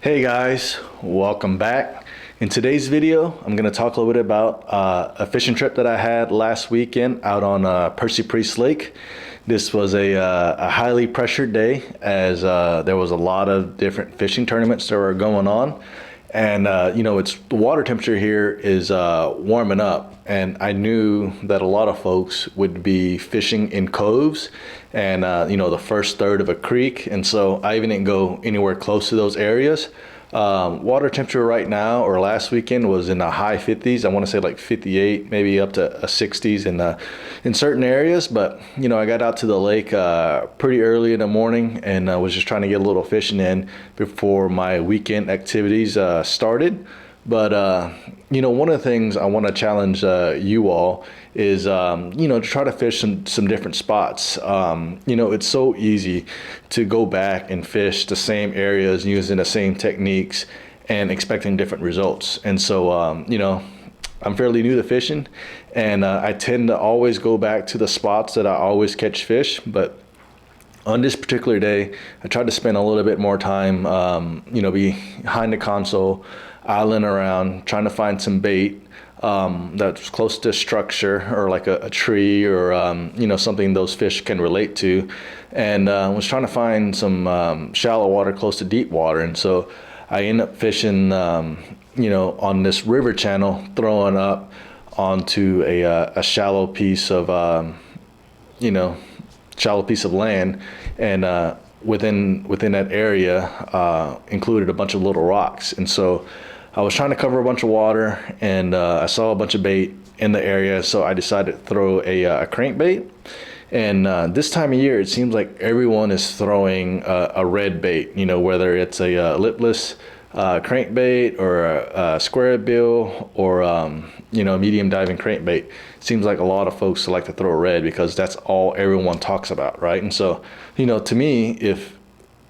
Hey guys, welcome back. In today's video, I'm going to talk a little bit about a fishing trip that I had last weekend out on Percy Priest Lake. This was a highly pressured day as there was a lot of different fishing tournaments that were going on. And it's the water temperature here is warming up, and I knew that a lot of folks would be fishing in coves and the first third of a creek, and so I even didn't go anywhere close to those areas. Water temperature right now or last weekend was in the high 50s. I want to say like 58, maybe up to 60s in certain areas. But I got out to the lake pretty early in the morning and was just trying to get a little fishing in before my weekend activities started. But one of the things I want to challenge you all is to try to fish some different spots. It's so easy to go back and fish the same areas using the same techniques and expecting different results. And so I'm fairly new to fishing, and I tend to always go back to the spots that I always catch fish. But on this particular day, I tried to spend a little bit more time behind the console, idling around, trying to find some bait that's close to structure or like a tree or something those fish can relate to, and was trying to find some shallow water close to deep water. And so I ended up fishing on this river channel, throwing up onto a shallow piece of land, and within that area included a bunch of little rocks. And so I was trying to cover a bunch of water, and I saw a bunch of bait in the area, so I decided to throw a crankbait. And this time of year, it seems like everyone is throwing a red bait, whether it's a lipless crankbait or a square bill or medium diving crankbait. Seems like a lot of folks like to throw red because that's all everyone talks about, right? And so to me,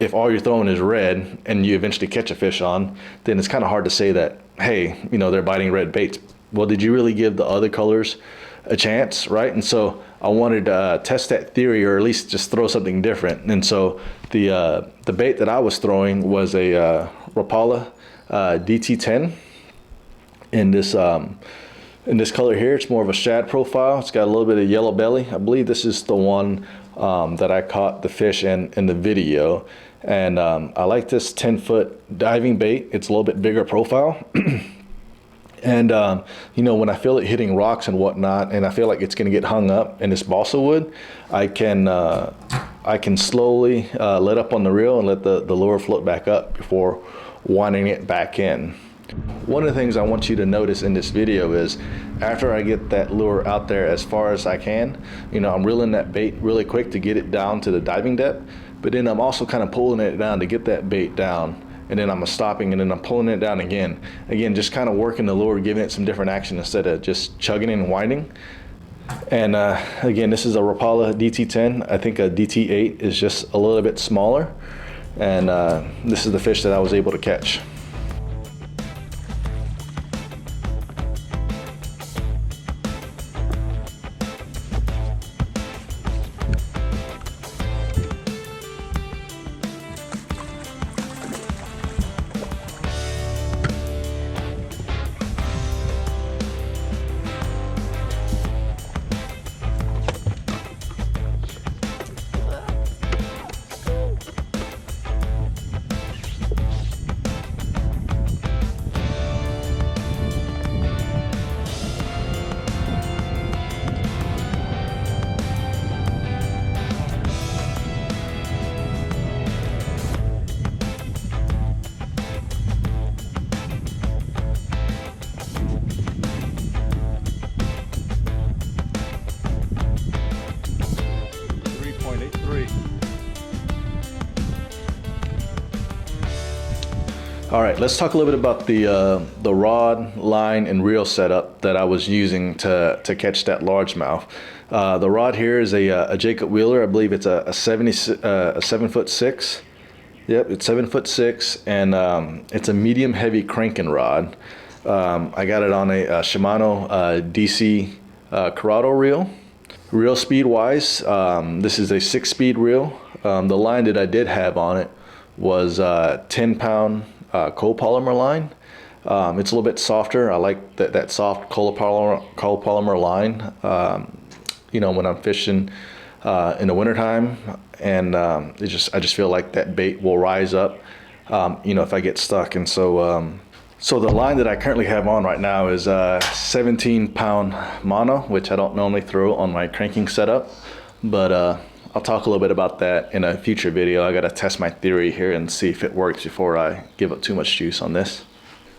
if all you're throwing is red and you eventually catch a fish on, then it's kind of hard to say that, hey, they're biting red baits. Well, did you really give the other colors a chance, right? And so I wanted to test that theory, or at least just throw something different. And so the bait that I was throwing was a Rapala DT10 in this color here. It's more of a shad profile. It's got a little bit of yellow belly. I believe this is the one that I caught the fish in the video. And I like this 10-foot diving bait. It's a little bit bigger profile. And when I feel it hitting rocks and whatnot, and I feel like it's going to get hung up in this balsa wood, I can slowly let up on the reel and let the lure float back up before winding it back in. One of the things I want you to notice in this video is after I get that lure out there as far as I can, I'm reeling that bait really quick to get it down to the diving depth, but then I'm also kind of pulling it down to get that bait down, and then I'm stopping and then I'm pulling it down again, just kind of working the lure, giving it some different action instead of just chugging and winding. And again, this is a Rapala DT10. I think a DT8 is just a little bit smaller, and this is the fish that I was able to catch. All right, let's talk a little bit about the rod, line, and reel setup that I was using to catch that largemouth. The rod here is a Jacob Wheeler. I believe it's a 7'6". Yep, it's 7'6", and it's a medium heavy cranking rod. I got it on a Shimano DC Corrado reel. Reel speed wise, this is a 6-speed reel. The line that I did have on it was 10-pound copolymer line. It's a little bit softer. I like that soft copolymer line, you know, when I'm fishing in the wintertime. And I just feel like that bait will rise up, you know, if I get stuck. And so so the line that I currently have on right now is a 17-pound mono, which I don't normally throw on my cranking setup, but I'll talk a little bit about that in a future video. I gotta test my theory here and see if it works before I give up too much juice on this.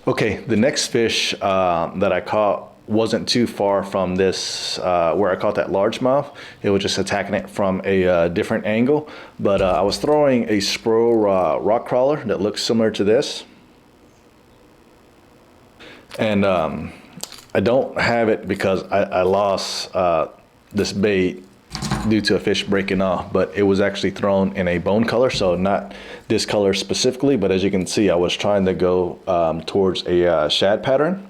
Okay, the next fish that I caught wasn't too far from this, where I caught that largemouth. It was just attacking it from a different angle, but I was throwing a Spro rock crawler that looks similar to this. And I don't have it because I lost this bait due to a fish breaking off, but it was actually thrown in a bone color, so not this color specifically, but as you can see, I was trying to go towards a shad pattern.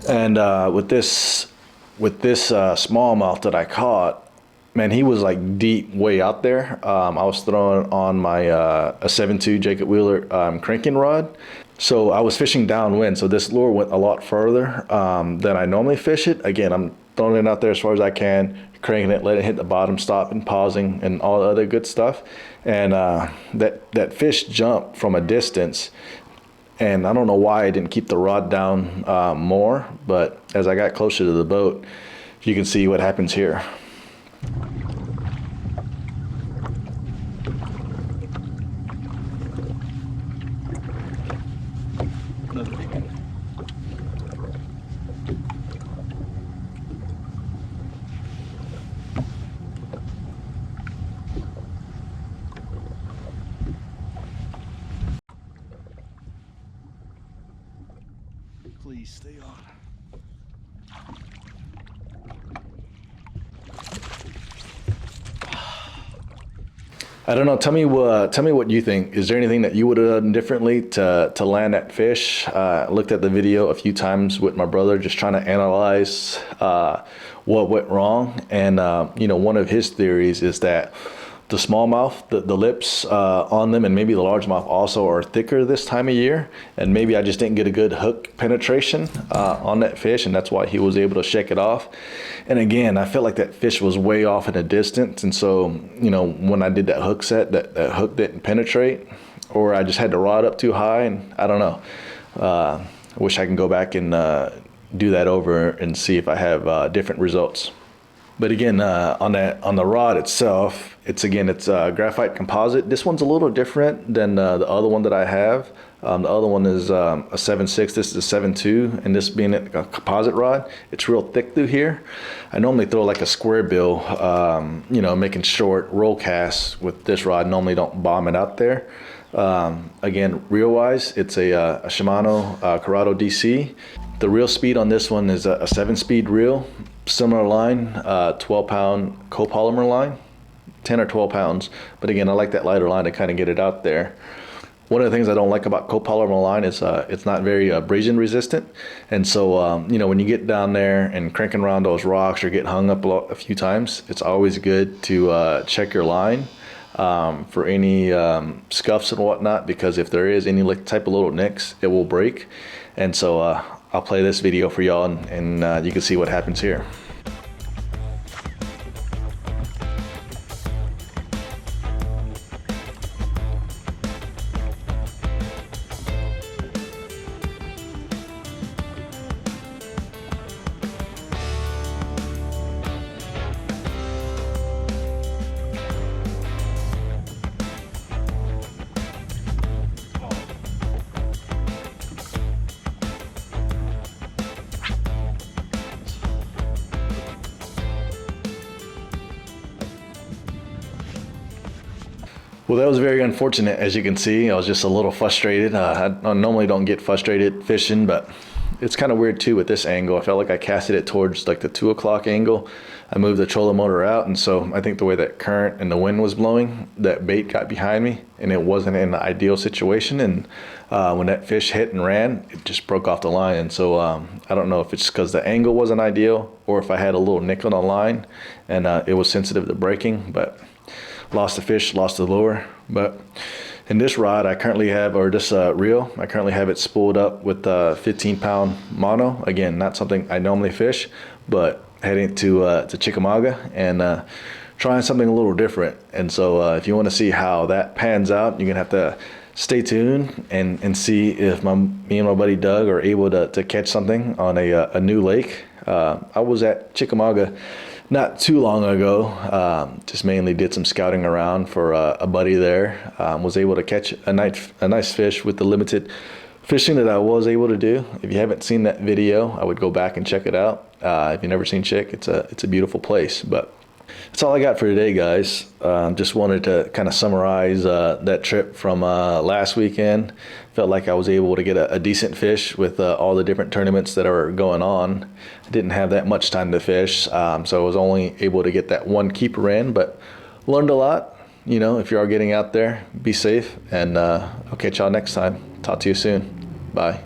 And with this smallmouth that I caught, man, he was like deep way out there. I was throwing on my a 7.2 Jacob Wheeler cranking rod. So I was fishing downwind, so this lure went a lot further than I normally fish it. Again, I'm throwing it out there as far as I can, cranking it, let it hit the bottom, stopping, pausing, and all the other good stuff. And that fish jumped from a distance, and I don't know why I didn't keep the rod down more, but as I got closer to the boat, you can see what happens here. Another big one. Please stay on. I don't know. Tell me what you think. Is there anything that you would have done differently to land that fish? I looked at the video a few times with my brother, just trying to analyze what went wrong. And you know, one of his theories is that the smallmouth, the lips on them, and maybe the largemouth also are thicker this time of year. And maybe I just didn't get a good hook penetration on that fish, and that's why he was able to shake it off. And again, I felt like that fish was way off in the distance. And so, you know, when I did that hook set, that hook didn't penetrate, or I just had the rod up too high, and I don't know. I wish I can go back and do that over and see if I have different results. But again, on the rod itself, it's graphite composite. This one's a little different than the other one that I have. The other one is a 7.6. This is a 7.2, and this being a composite rod, it's real thick through here. I normally throw like a square bill, you know, making short roll casts with this rod. Normally don't bomb it out there. Again, reel-wise, it's a Shimano Corrado DC. The reel speed on this one is a 7-speed reel. Similar line, 12-pound copolymer line, 10 or 12 pounds. But again, I like that lighter line to kind of get it out there. One of the things I don't like about copolymer line is it's not very abrasion resistant. And so, you know, when you get down there and cranking around those rocks or get hung up a few times, it's always good to check your line for any scuffs and whatnot, because if there is any type of little nicks, it will break. And so I'll play this video for y'all, and you can see what happens here. Well, that was very unfortunate. As you can see, I was just a little frustrated. I normally don't get frustrated fishing, but it's kind of weird too with this angle. I felt like I casted it towards like the 2 o'clock angle. I moved the trolling motor out, and so I think the way that current and the wind was blowing, that bait got behind me, and it wasn't in the ideal situation. And when that fish hit and ran, it just broke off the line. And so I don't know if it's because the angle wasn't ideal, or if I had a little nick on the line and it was sensitive to breaking, but lost the fish, lost the lure. But And this rod I currently have, or this reel, I currently have it spooled up with a 15-pound mono. Again, not something I normally fish, but heading to Chickamauga and trying something a little different. And so if you want to see how that pans out, you're gonna have to stay tuned and see if me and my buddy Doug are able to catch something on a new lake. I was at Chickamauga not too long ago, just mainly did some scouting around for a buddy there. Was able to catch a nice fish with the limited fishing that I was able to do. If you haven't seen that video, I would go back and check it out. If you've never seen Chick, it's a beautiful place. But that's all I got for today, guys. Just wanted to kind of summarize that trip from last weekend. Felt like I was able to get a decent fish with all the different tournaments that are going on. I didn't have that much time to fish, so I was only able to get that one keeper in, but learned a lot. You know, if you are getting out there, be safe, and I'll catch y'all next time. Talk to you soon. Bye.